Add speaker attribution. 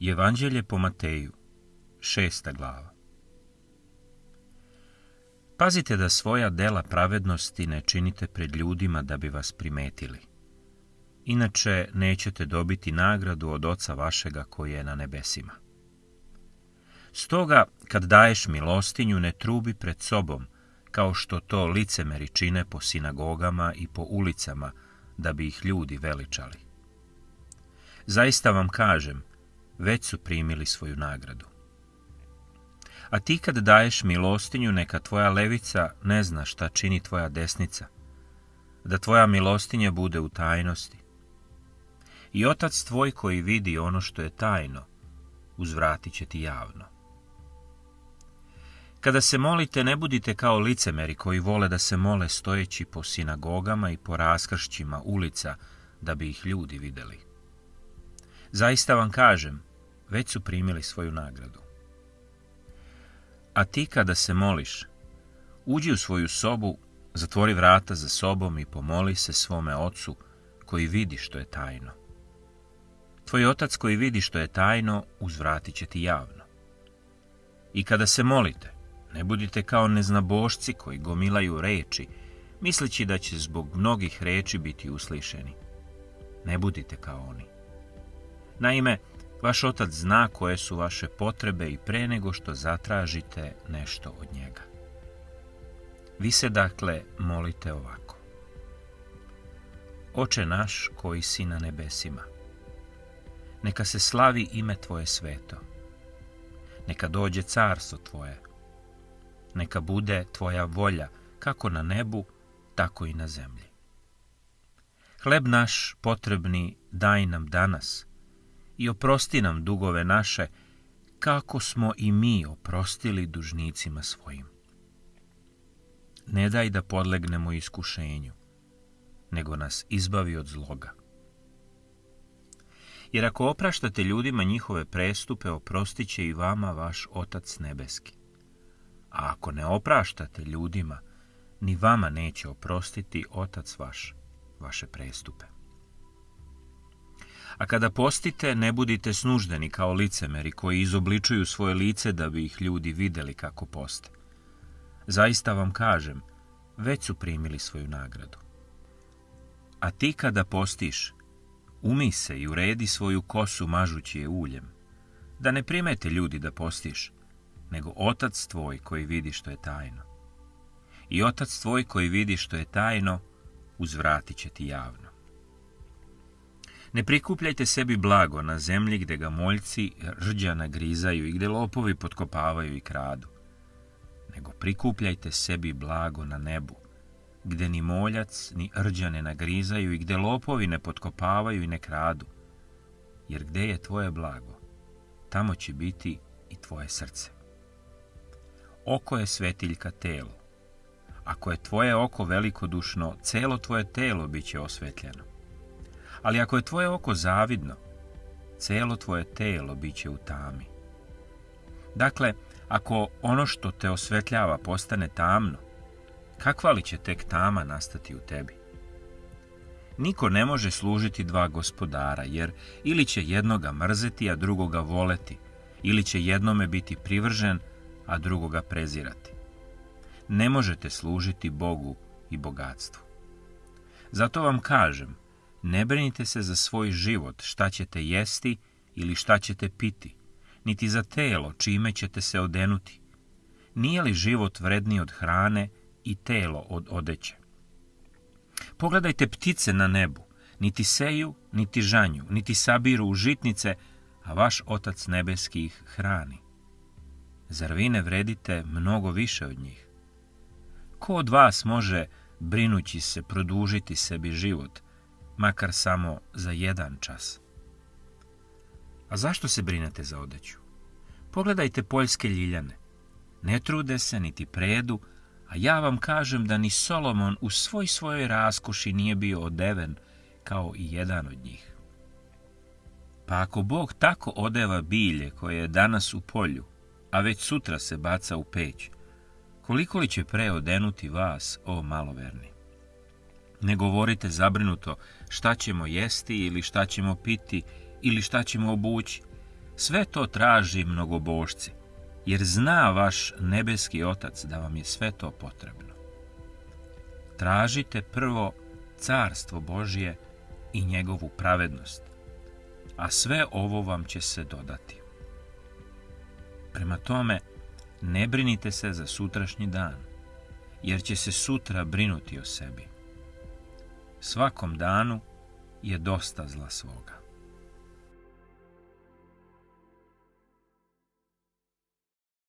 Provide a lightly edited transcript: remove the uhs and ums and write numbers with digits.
Speaker 1: Evanđelje po Mateju, 6. glava. Pazite da svoja dela pravednosti ne činite pred ljudima da bi vas primetili. Inače nećete dobiti nagradu od Oca vašega koji je na nebesima. Stoga, kad daješ milostinju, ne trubi pred sobom, kao što to licemeri čine po sinagogama i po ulicama, da bi ih ljudi veličali. Zaista vam kažem, već su primili svoju nagradu. A ti kad daješ milostinju, neka tvoja levica ne zna šta čini tvoja desnica, da tvoja milostinja bude u tajnosti. I Otac tvoj koji vidi ono što je tajno, uzvratit će ti javno. Kada se molite, ne budite kao licemeri koji vole da se mole stojeći po sinagogama i po raskršćima ulica, da bi ih ljudi vidjeli. Zaista vam kažem, već su primili svoju nagradu. A ti kada se moliš, uđi u svoju sobu, zatvori vrata za sobom i pomoli se svome Ocu koji vidi što je tajno. Tvoj Otac koji vidi što je tajno, uzvratit će ti javno. I kada se molite, ne budite kao neznabošci koji gomilaju reči, misleći da će zbog mnogih reči biti uslišeni. Ne budite kao oni. Naime, vaš Otac zna koje su vaše potrebe i pre nego što zatražite nešto od njega. Vi se dakle molite ovako. Oče naš koji si na nebesima, neka se slavi ime tvoje sveto, neka dođe carstvo tvoje, neka bude tvoja volja kako na nebu, tako i na zemlji. Hleb naš potrebni daj nam danas i oprosti nam dugove naše, kako smo i mi oprostili dužnicima svojim. Ne daj da podlegnemo iskušenju, nego nas izbavi od zloga. Jer ako opraštate ljudima njihove prestupe, oprostit će i vama vaš Otac nebeski. A ako ne opraštate ljudima, ni vama neće oprostiti Otac vaš vaše prestupe. A kada postite, ne budite snuždeni kao licemeri koji izobličuju svoje lice da bi ih ljudi vidjeli kako poste. Zaista vam kažem, već su primili svoju nagradu. A ti kada postiš, umij se i uredi svoju kosu mažući je uljem, da ne primete ljudi da postiš, nego Otac tvoj koji vidi što je tajno. I Otac tvoj koji vidi što je tajno, uzvratit će ti javno. Ne prikupljajte sebi blago na zemlji gdje ga moljci rđa nagrizaju i gdje lopovi potkopavaju i kradu, nego prikupljajte sebi blago na nebu, gdje ni moljac ni rđa ne nagrizaju i gdje lopovi ne potkopavaju i ne kradu. Jer gdje je tvoje blago, tamo će biti i tvoje srce. Oko je svetiljka telu. Ako je tvoje oko velikodušno, celo tvoje telo bit će osvetljeno. Ali ako je tvoje oko zavidno, celo tvoje telo bit će u tami. Dakle, ako ono što te osvetljava postane tamno, kakva li će tek tama nastati u tebi? Niko ne može služiti dva gospodara, jer ili će jednoga mrzeti, a drugoga voleti, ili će jednome biti privržen, a drugoga prezirati. Ne možete služiti Bogu i bogatstvu. Zato vam kažem, ne brinite se za svoj život, šta ćete jesti ili šta ćete piti, niti za telo, čime ćete se odenuti. Nije li život vredniji od hrane i telo od odeće? Pogledajte ptice na nebu, niti seju, niti žanju, niti sabiru u žitnice, a vaš Otac nebeski ih hrani. Zar vi ne vredite mnogo više od njih? Ko od vas može, brinući se, produžiti sebi život, makar samo za 1 čas? A zašto se brinete za odeću? Pogledajte poljske ljiljane. Ne trude se, niti predu, a ja vam kažem da ni Solomon u svojoj raskoši nije bio odeven kao i jedan od njih. Pa ako Bog tako odeva bilje koje je danas u polju, a već sutra se baca u peć, koliko li će pre odenuti vas, o maloverni? Ne govorite zabrinuto šta ćemo jesti ili šta ćemo piti ili šta ćemo obući, Sve to traži mnogobožci, jer zna vaš nebeski Otac da vam je sve to potrebno. Tražite prvo carstvo Božje i njegovu pravednost, a sve ovo vam će se dodati. Prema tome, ne brinite se za sutrašnji dan, jer će se sutra brinuti o sebi. Svakom danu je dosta zla svoga.